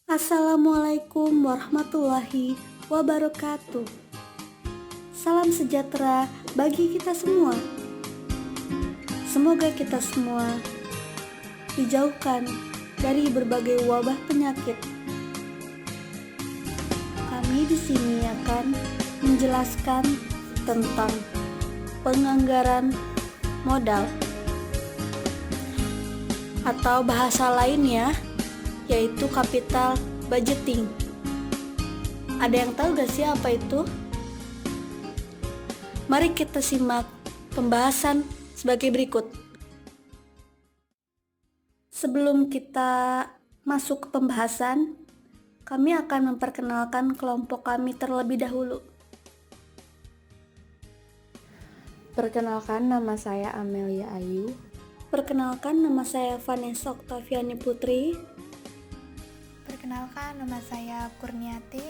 Assalamualaikum warahmatullahi wabarakatuh. Salam sejahtera bagi kita semua. Semoga kita semua dijauhkan dari berbagai wabah penyakit. Kami di sini akan menjelaskan tentang penganggaran modal atau bahasa lainnya yaitu capital budgeting. Ada yang tahu gak sih apa itu? Mari kita simak pembahasan sebagai berikut. Sebelum kita masuk ke pembahasan, kami akan memperkenalkan kelompok kami terlebih dahulu. Perkenalkan, nama saya Amelia Ayu. Perkenalkan, nama saya Vanessa Oktaviani Putri. Perkenalkan, nama saya Kurniati.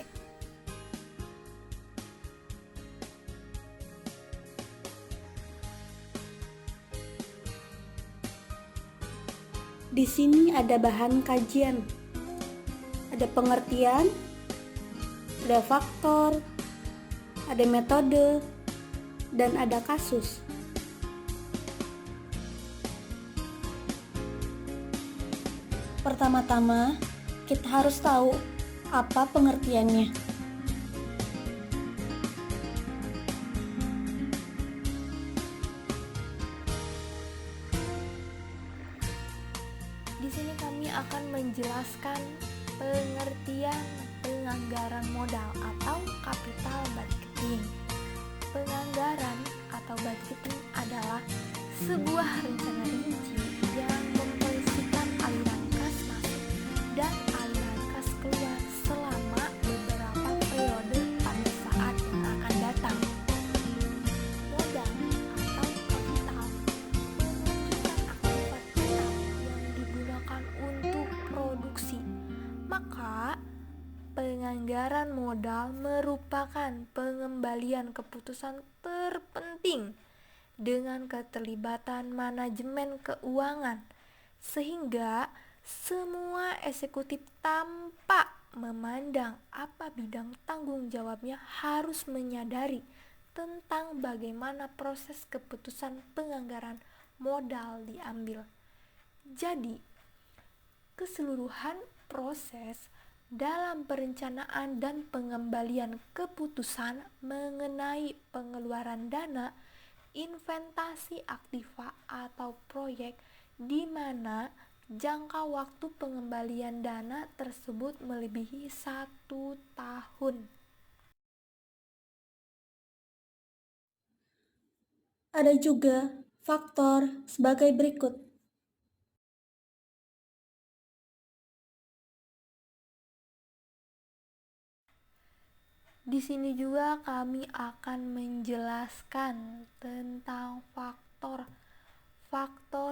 Di sini ada bahan kajian, ada pengertian, ada faktor, ada metode, dan ada kasus. Pertama-tama, kita harus tahu apa pengertiannya. Di sini kami akan menjelaskan pengertian penganggaran modal atau capital budgeting. Penganggaran atau budgeting adalah sebuah rencana rinci yang memprediksikan aliran kas masuk dan aliran kas keluar selama beberapa periode pada saat yang akan datang. Modal atau kapital menunjukkan aktivitas yang digunakan untuk produksi. Maka penganggaran modal merupakan pengembalian keputusan terpenting dengan keterlibatan manajemen keuangan, sehingga semua eksekutif tanpa memandang apa bidang tanggung jawabnya harus menyadari tentang bagaimana proses keputusan penganggaran modal diambil. Jadi, keseluruhan proses dalam perencanaan dan pengembalian keputusan mengenai pengeluaran dana, investasi aktiva atau proyek di mana jangka waktu pengembalian dana tersebut melebihi 1 tahun. Ada juga faktor sebagai berikut. Di sini juga kami akan menjelaskan tentang faktor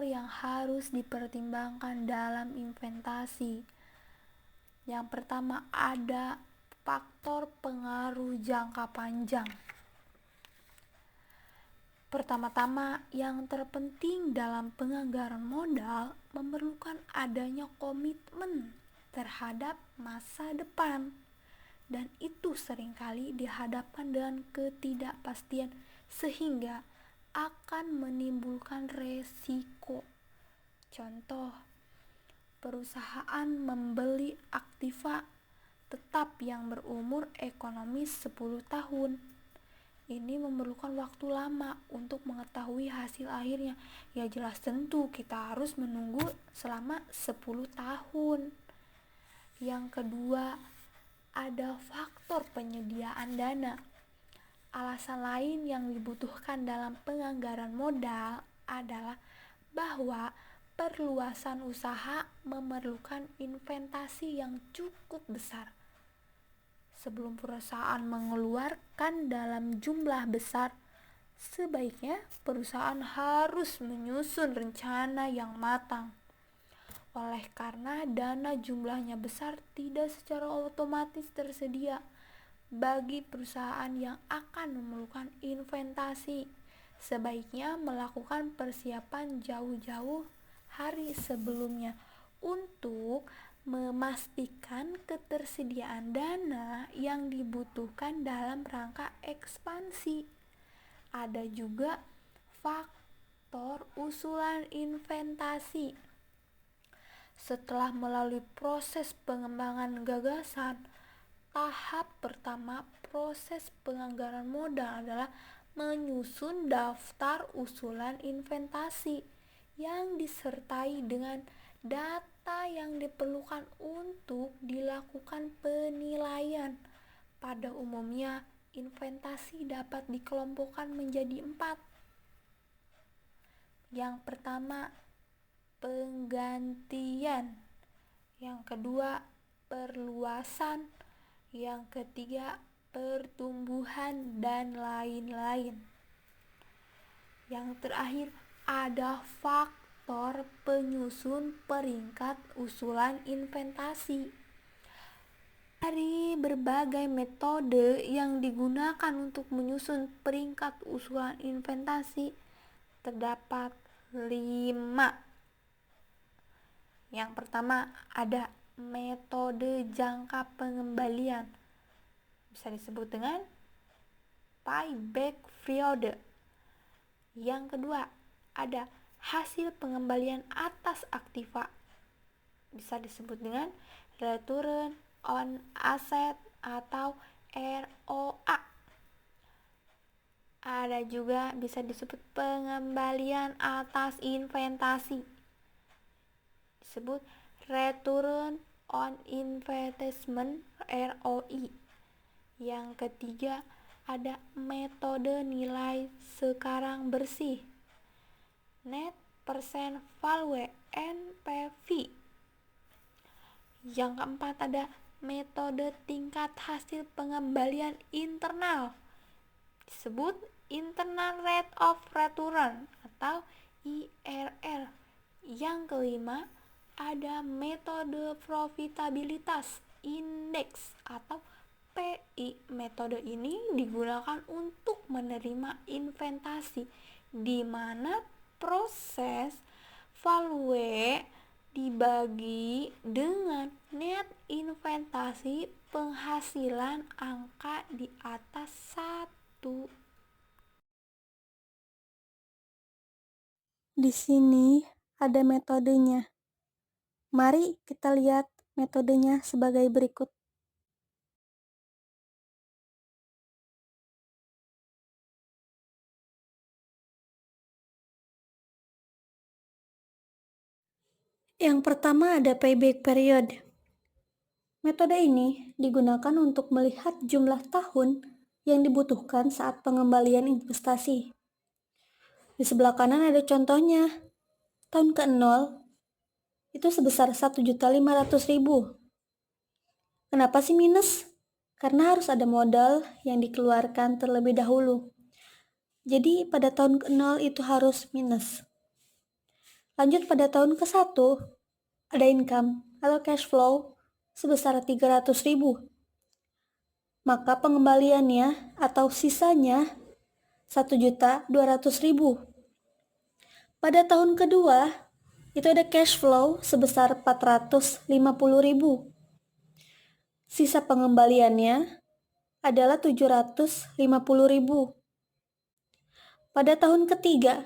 yang harus dipertimbangkan dalam investasi. Yang pertama ada faktor pengaruh jangka panjang. Pertama-tama, yang terpenting dalam penganggaran modal memerlukan adanya komitmen terhadap masa depan. Dan itu seringkali dihadapkan dengan ketidakpastian sehingga akan menimbulkan resiko. Contoh, perusahaan membeli aktiva tetap yang berumur ekonomis 10 tahun. Ini memerlukan waktu lama untuk mengetahui hasil akhirnya. Ya jelas tentu kita harus menunggu selama 10 tahun. Yang kedua, ada faktor penyediaan dana. Alasan lain yang dibutuhkan dalam penganggaran modal adalah bahwa perluasan usaha memerlukan investasi yang cukup besar. Sebelum perusahaan mengeluarkan dalam jumlah besar, sebaiknya perusahaan harus menyusun rencana yang matang. Oleh karena dana jumlahnya besar tidak secara otomatis tersedia bagi perusahaan yang akan memerlukan investasi. Sebaiknya melakukan persiapan jauh-jauh hari sebelumnya untuk memastikan ketersediaan dana yang dibutuhkan dalam rangka ekspansi. Ada juga faktor usulan investasi. Setelah melalui proses pengembangan gagasan, tahap pertama proses penganggaran modal adalah menyusun daftar usulan investasi yang disertai dengan data yang diperlukan untuk dilakukan penilaian. Pada umumnya, investasi dapat dikelompokkan menjadi 4. Yang pertama, penggantian. Yang kedua, perluasan. Yang ketiga, pertumbuhan dan lain-lain. Yang terakhir, ada faktor penyusun peringkat usulan investasi. Dari berbagai metode yang digunakan untuk menyusun peringkat usulan investasi, terdapat 5. Yang pertama, ada metode jangka pengembalian, bisa disebut dengan payback period. Yang kedua, ada hasil pengembalian atas aktiva, bisa disebut dengan return on asset atau ROA. Ada juga bisa disebut pengembalian atas investasi, disebut return on investment ROI. Yang ketiga, ada metode nilai sekarang bersih, net present value NPV. Yang keempat, ada metode tingkat hasil pengembalian internal, disebut internal rate of return atau IRR. Yang kelima, ada metode profitabilitas indeks atau PI. Metode ini digunakan untuk menerima investasi di mana proses value dibagi dengan net investasi penghasilan angka di atas 1. Di sini ada metodenya. Mari kita lihat metodenya sebagai berikut. Yang pertama ada payback period. Metode ini digunakan untuk melihat jumlah tahun yang dibutuhkan saat pengembalian investasi. Di sebelah kanan ada contohnya. Tahun ke-0 itu sebesar 1.500.000. Kenapa sih minus? Karena harus ada modal yang dikeluarkan terlebih dahulu. Jadi pada tahun ke-0 itu harus minus. Lanjut pada tahun ke-1, ada income atau cash flow sebesar 300.000. Maka pengembaliannya atau sisanya 1.200.000. Pada tahun kedua, itu ada cash flow sebesar 450.000. Sisa pengembaliannya adalah 750.000. Pada tahun ketiga,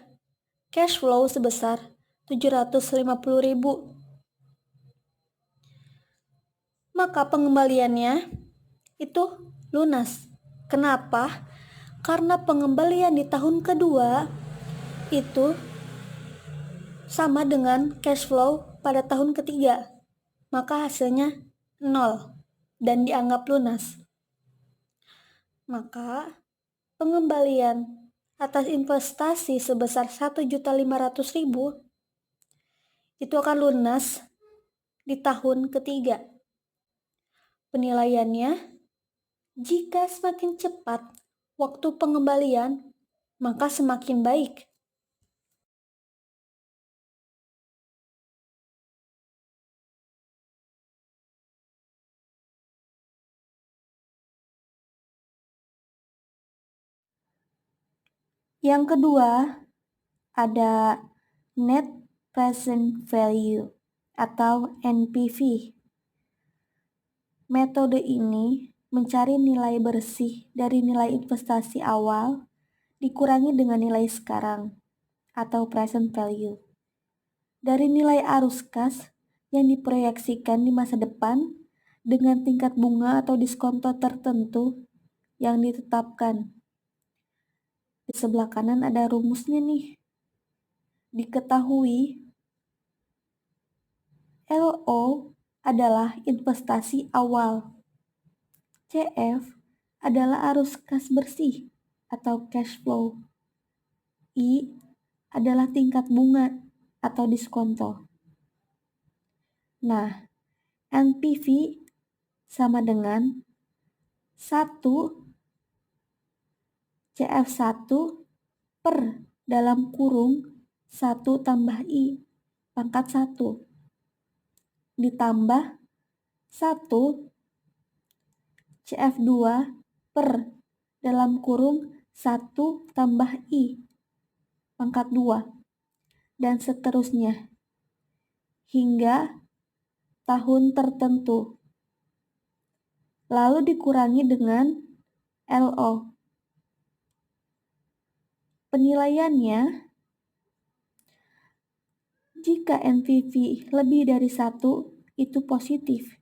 cash flow sebesar 750.000. Maka pengembaliannya itu lunas. Kenapa? Karena pengembalian di tahun kedua itu sama dengan cash flow pada tahun ketiga. Maka hasilnya 0 dan dianggap lunas. Maka pengembalian atas investasi sebesar 1.500.000 itu akan lunas di tahun ketiga. Penilaiannya, jika semakin cepat waktu pengembalian, maka semakin baik. Yang kedua, ada net present value atau NPV. Metode ini mencari nilai bersih dari nilai investasi awal dikurangi dengan nilai sekarang atau present value dari nilai arus kas yang diproyeksikan di masa depan dengan tingkat bunga atau diskonto tertentu yang ditetapkan. Di sebelah kanan ada rumusnya nih. Diketahui LO adalah investasi awal. CF adalah arus kas bersih atau cash flow. I adalah tingkat bunga atau diskonto. Nah, NPV sama dengan 1 CF1 per dalam kurung 1 tambah I pangkat 1 ditambah 1 CF2 per dalam kurung 1 tambah I pangkat 2 dan seterusnya hingga tahun tertentu. Lalu dikurangi dengan LO. Penilaiannya, jika NPV lebih dari 1 itu positif,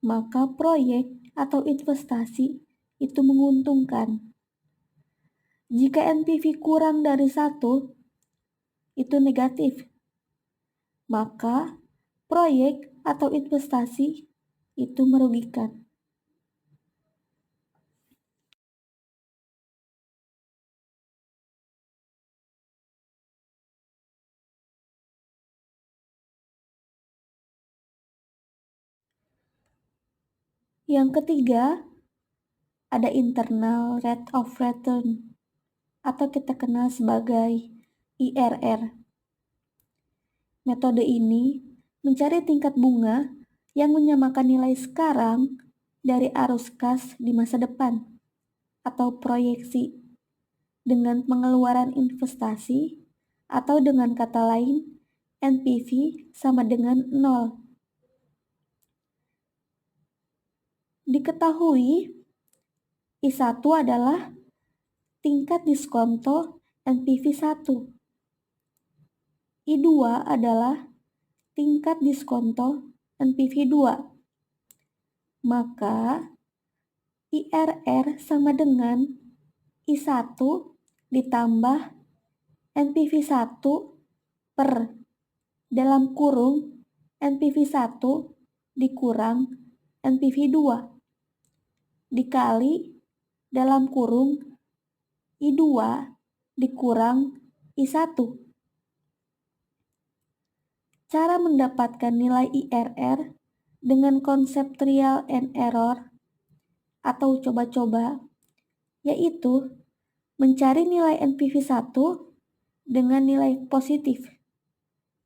maka proyek atau investasi itu menguntungkan. Jika NPV kurang dari 1 itu negatif, maka proyek atau investasi itu merugikan. Yang ketiga, ada internal rate of return atau kita kenal sebagai IRR. Metode ini mencari tingkat bunga yang menyamakan nilai sekarang dari arus kas di masa depan atau proyeksi dengan pengeluaran investasi atau dengan kata lain NPV sama dengan 0. Diketahui I1 adalah tingkat diskonto NPV 1. I2 adalah tingkat diskonto NPV 2. Maka IRR sama dengan I1 ditambah NPV 1 per dalam kurung NPV 1 dikurang NPV 2 dikali dalam kurung I2 dikurang I1. Cara mendapatkan nilai IRR dengan konsep trial and error atau coba-coba yaitu mencari nilai NPV 1 dengan nilai positif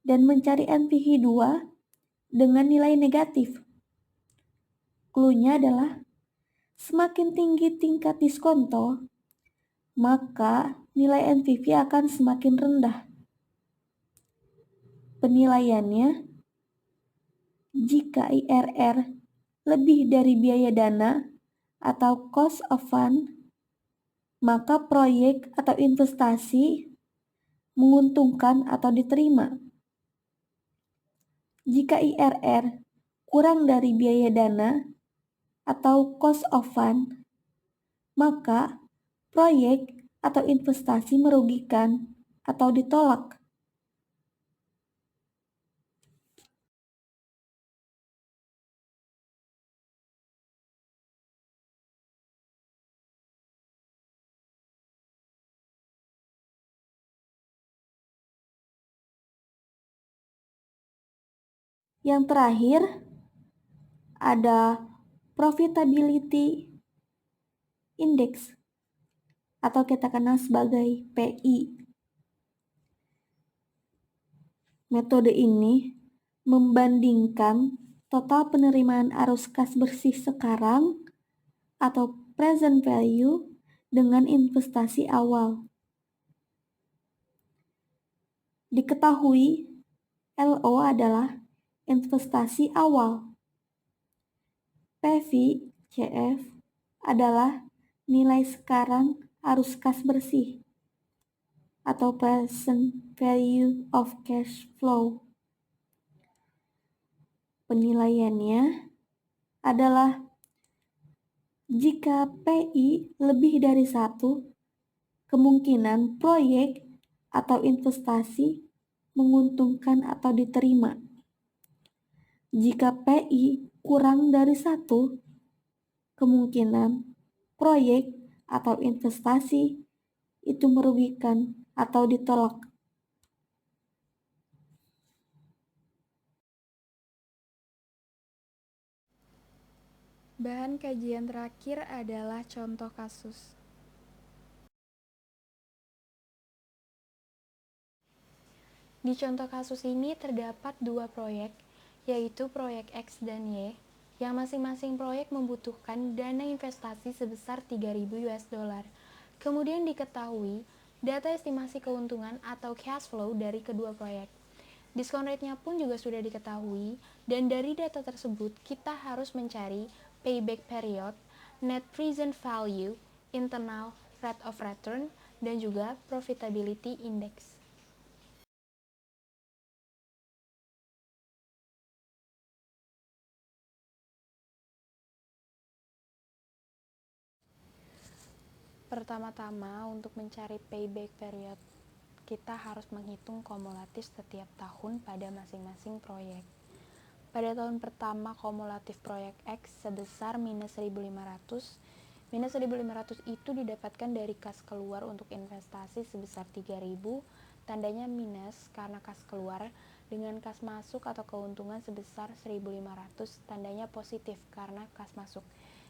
dan mencari NPV 2 dengan nilai negatif. Cluenya adalah semakin tinggi tingkat diskonto, maka nilai NPV akan semakin rendah. Penilaiannya, jika IRR lebih dari biaya dana atau cost of fund, maka proyek atau investasi menguntungkan atau diterima. Jika IRR kurang dari biaya dana atau cost of fund, maka proyek atau investasi merugikan atau ditolak. Yang terakhir ada profitability index atau kita kenal sebagai PI. Metode ini membandingkan total penerimaan arus kas bersih sekarang atau present value dengan investasi awal. Diketahui LO adalah investasi awal. PV CF adalah nilai sekarang arus kas bersih atau present value of cash flow. Penilaiannya adalah jika PI lebih dari 1, kemungkinan proyek atau investasi menguntungkan atau diterima. Jika PI kurang dari 1, kemungkinan proyek atau investasi itu merugikan atau ditolak. Bahan kajian terakhir adalah contoh kasus. Di contoh kasus ini terdapat dua proyek, yaitu proyek X dan Y, yang masing-masing proyek membutuhkan dana investasi sebesar 3.000 US dollar. Kemudian diketahui data estimasi keuntungan atau cash flow dari kedua proyek. Diskon rate-nya pun juga sudah diketahui, dan dari data tersebut kita harus mencari payback period, net present value, internal rate of return, dan juga profitability index. Pertama-tama, untuk mencari payback period, kita harus menghitung kumulatif setiap tahun pada masing-masing proyek. Pada tahun pertama, kumulatif proyek X sebesar minus 1.500. Minus 1.500 itu didapatkan dari kas keluar untuk investasi sebesar 3.000, tandanya minus karena kas keluar, dengan kas masuk atau keuntungan sebesar 1.500, tandanya positif karena kas masuk.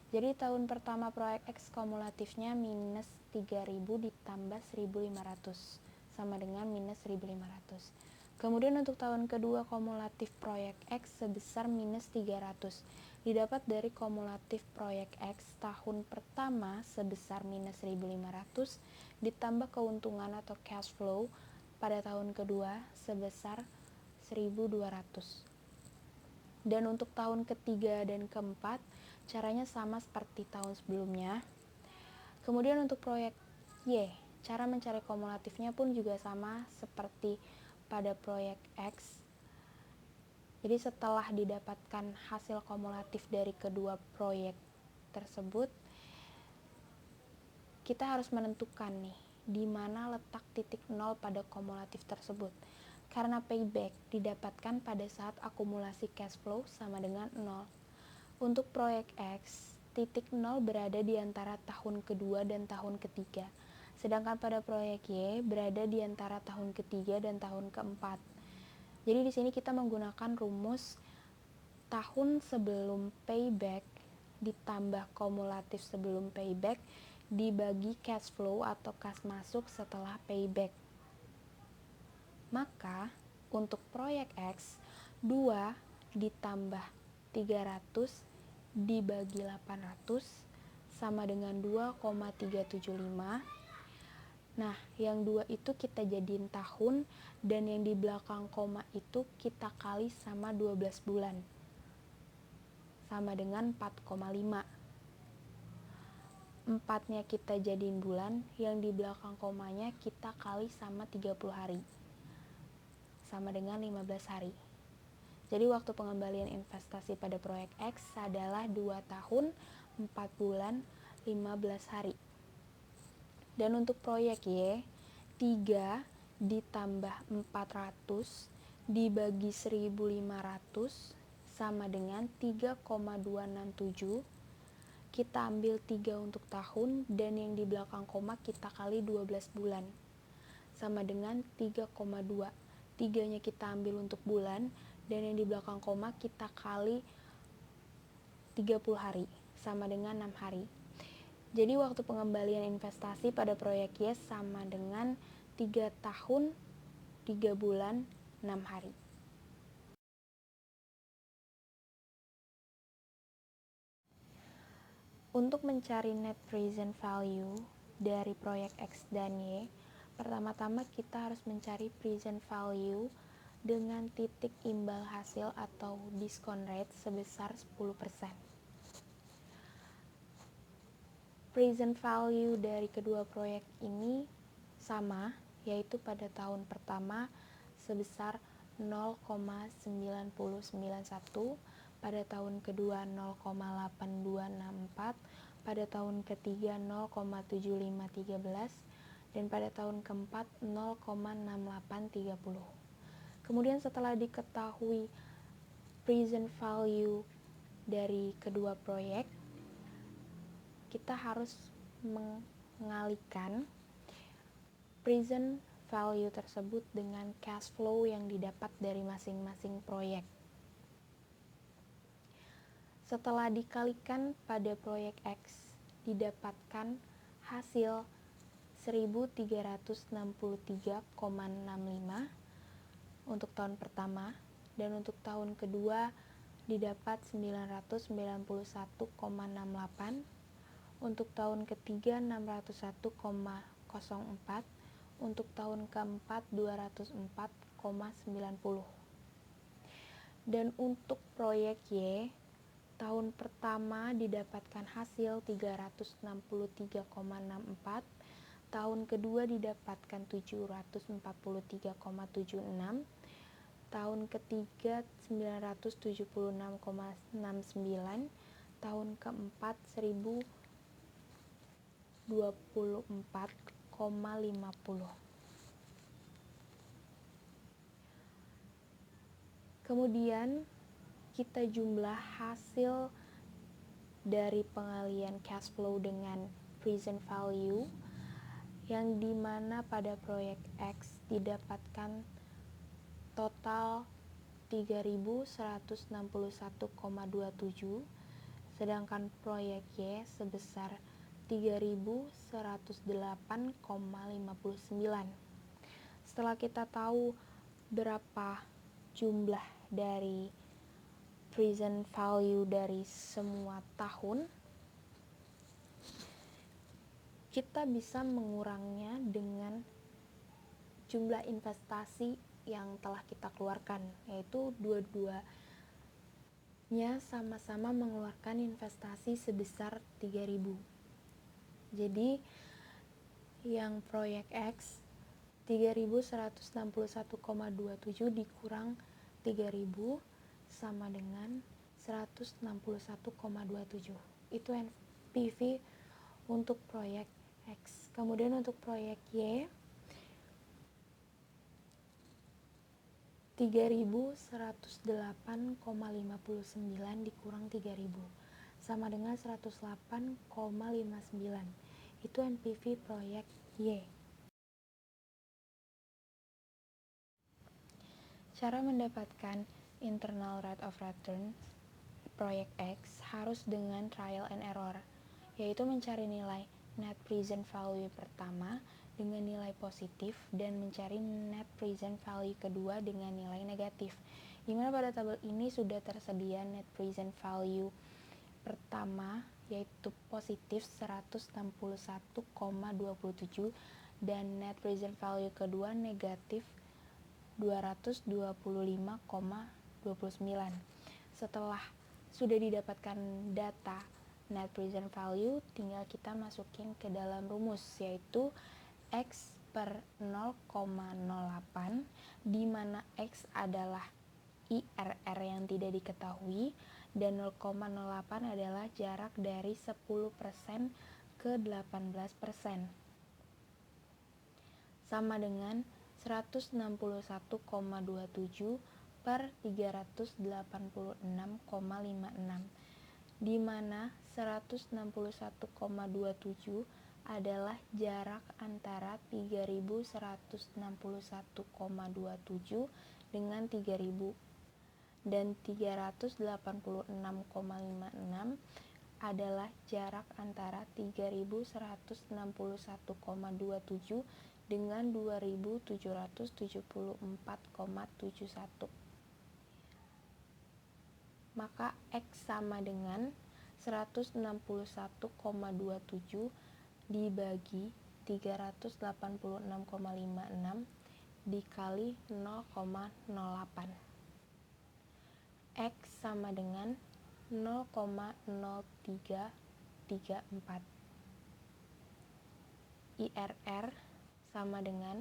Jadi tahun pertama proyek X kumulatifnya minus 3.000 ditambah 1.500, sama dengan minus 1.500. Kemudian untuk tahun kedua kumulatif proyek X sebesar minus 300, didapat dari kumulatif proyek X tahun pertama sebesar minus 1.500 ditambah keuntungan atau cash flow pada tahun kedua sebesar 1.200. Dan untuk tahun ketiga dan keempat, caranya sama seperti tahun sebelumnya. Kemudian untuk proyek Y, cara mencari kumulatifnya pun juga sama seperti pada proyek X. Jadi setelah didapatkan hasil kumulatif dari kedua proyek tersebut, kita harus menentukan nih di mana letak titik nol pada kumulatif tersebut. Karena payback didapatkan pada saat akumulasi cash flow sama dengan 0. Untuk proyek X, titik nol berada di antara tahun kedua dan tahun ketiga. Sedangkan pada proyek Y berada di antara tahun ketiga dan tahun keempat. Jadi di sini kita menggunakan rumus tahun sebelum payback ditambah kumulatif sebelum payback dibagi cash flow atau kas masuk setelah payback. Maka untuk proyek X, 2 ditambah 300 dibagi 800 sama dengan 2,375. Nah, yang 2 itu kita jadiin tahun, dan yang di belakang koma itu kita kali sama 12 bulan. Sama dengan 4,5. 4-nya kita jadiin bulan, yang di belakang komanya kita kali sama 30 hari. Sama dengan 15 hari. Jadi waktu pengembalian investasi pada proyek X adalah 2 tahun, 4 bulan, 15 hari. Dan untuk proyek Y, 3 ditambah 400 dibagi 1.500 sama dengan 3,267. Kita ambil 3 untuk tahun, dan yang di belakang koma kita kali 12 bulan. Sama dengan 3,2. 3-nya kita ambil untuk bulan, dan yang di belakang koma kita kali 30 hari. Sama dengan 6 hari. Jadi waktu pengembalian investasi pada proyek Y sama dengan 3 tahun, 3 bulan, 6 hari. Untuk mencari net present value dari proyek X dan Y, pertama-tama kita harus mencari present value dengan titik imbal hasil atau discount rate sebesar 10%. Present value dari kedua proyek ini sama, yaitu pada tahun pertama sebesar 0,9091, pada tahun kedua 0,8264, pada tahun ketiga 0,7513, dan pada tahun keempat 0,6830. Kemudian setelah diketahui present value dari kedua proyek, kita harus mengalihkan present value tersebut dengan cash flow yang didapat dari masing-masing proyek. Setelah dikalikan pada proyek X, didapatkan hasil 1363,65 untuk tahun pertama, dan untuk tahun kedua didapat 991,68, untuk tahun ketiga 601,04, untuk tahun keempat 204,90. Dan untuk proyek Y, tahun pertama didapatkan hasil 363,64, tahun kedua didapatkan 743,76, tahun ketiga 976,69, tahun keempat 1024,50. Kemudian kita jumlah hasil dari pengalian cash flow dengan present value, yang dimana pada proyek X didapatkan total 3.161,27, sedangkan proyek Y sebesar 3.108,59. Setelah kita tahu berapa jumlah dari present value dari semua tahun, kita bisa mengurangnya dengan jumlah investasi yang telah kita keluarkan, yaitu dua-duanya sama-sama mengeluarkan investasi sebesar 3.000. Jadi yang proyek X 3.161,27 dikurang 3.000 sama dengan 161,27. Itu NPV untuk proyek X. Kemudian untuk proyek Y 3.108,59 dikurang 3.000 sama dengan 108,59. Itu NPV proyek Y. Cara mendapatkan internal rate of return proyek X harus dengan trial and error, yaitu mencari nilai net present value pertama dengan nilai positif dan mencari net present value kedua dengan nilai negatif. Dimana pada tabel ini sudah tersedia net present value pertama yaitu positif 161,27 dan net present value kedua negatif 225,29. Setelah sudah didapatkan data net present value, tinggal kita masukin ke dalam rumus, yaitu X per 0,08, di mana X adalah IRR yang tidak diketahui dan 0,08 adalah jarak dari 10% ke 18%, sama dengan 161,27 per 386,56, di mana 161,27 adalah jarak antara 3.161,27 dengan 3.000, dan 386,56 adalah jarak antara 3.161,27 dengan 2.774,71. Maka X sama dengan 161,27 dibagi 386,56 dikali 0,08. X sama dengan 0,0334. IRR sama dengan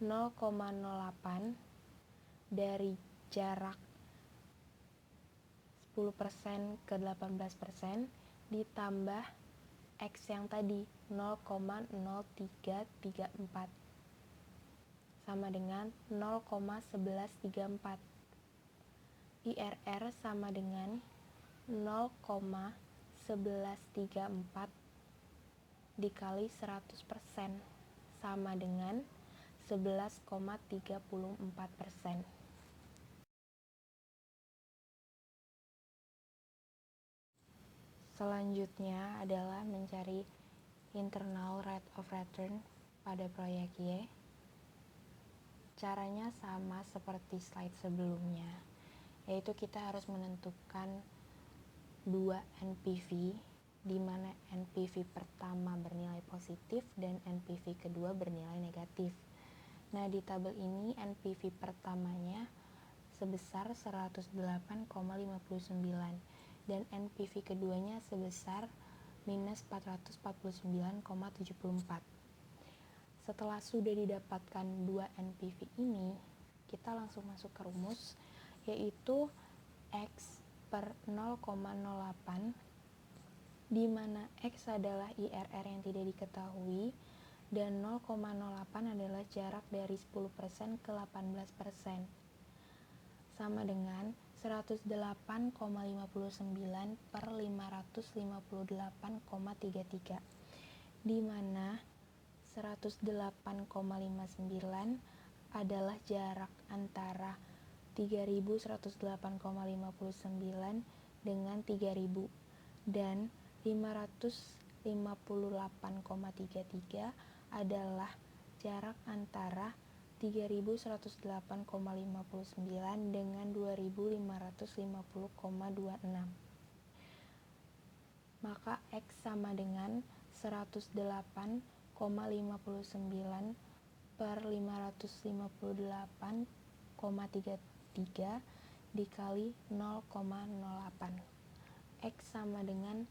0,08 dari jarak 10% ke 18% ditambah X yang tadi 0,0334 sama dengan 0,1134. IRR sama dengan 0,1134 dikali 100% sama dengan 11,34%. Selanjutnya adalah mencari internal rate of return pada proyek Y. Caranya sama seperti slide sebelumnya, yaitu kita harus menentukan dua NPV, di mana NPV pertama bernilai positif dan NPV kedua bernilai negatif. Nah, di tabel ini NPV pertamanya sebesar 108,59 dan NPV keduanya sebesar minus 449,74. Setelah sudah didapatkan dua NPV ini, kita langsung masuk ke rumus, yaitu X per 0,08, di mana X adalah IRR yang tidak diketahui, dan 0,08 adalah jarak dari 10% ke 18%, sama dengan 108,59 per 558,33, di mana 108,59 adalah jarak antara 3108,59 dengan 3000, dan 558,33 adalah jarak antara 3108,59 dengan 2550,26. Maka X sama dengan 108,59 per 558,33 dikali 0,08. X sama dengan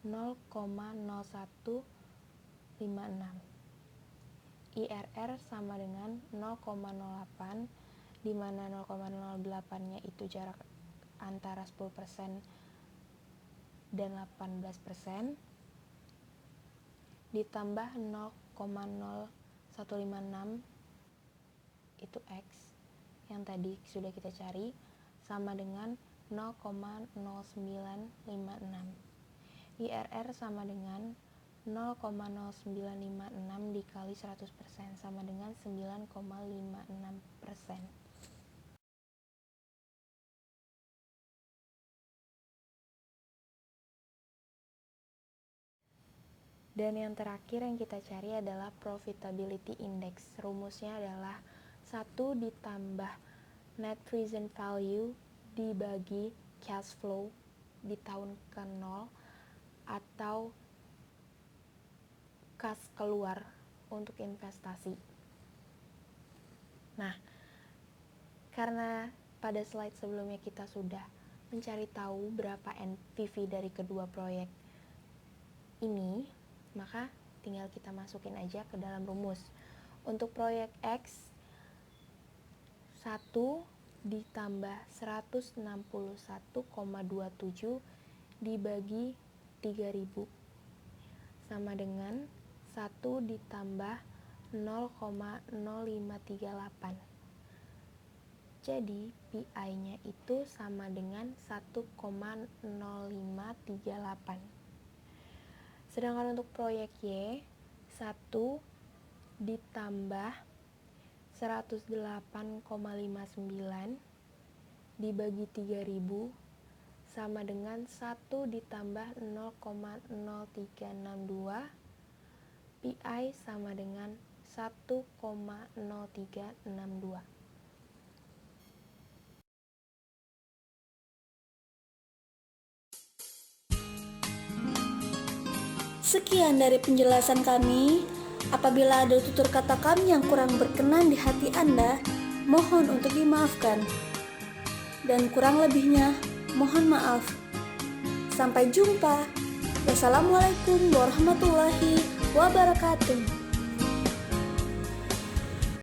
0,0156. IRR sama dengan 0,08, di mana 0,08-nya itu jarak antara 10% dan 18%, ditambah 0,0156 itu X yang tadi sudah kita cari, sama dengan 0,0956. IRR sama dengan 0,0956 dikali 100% sama dengan 9,56%. Dan yang terakhir yang kita cari adalah profitability index. Rumusnya adalah 1 ditambah net present value dibagi cash flow di tahun ke-0 atau kas keluar untuk investasi. Nah, karena pada slide sebelumnya kita sudah mencari tahu berapa NPV dari kedua proyek ini, maka tinggal kita masukin aja ke dalam rumus. Untuk proyek X, 1 ditambah 161,27 dibagi 3000 sama dengan 1 ditambah 0,0538. Jadi PI-nya itu sama dengan 1,0538. Sedangkan untuk proyek Y, 1 ditambah 108,59 dibagi 3000 sama dengan 1 ditambah 0,0362, PI sama dengan 1,0362. Sekian dari penjelasan kami. Apabila ada tutur kata kami yang kurang berkenan di hati Anda, mohon untuk dimaafkan. Dan kurang lebihnya, mohon maaf. Sampai jumpa. Wassalamualaikum warahmatullahi wabarakatuh.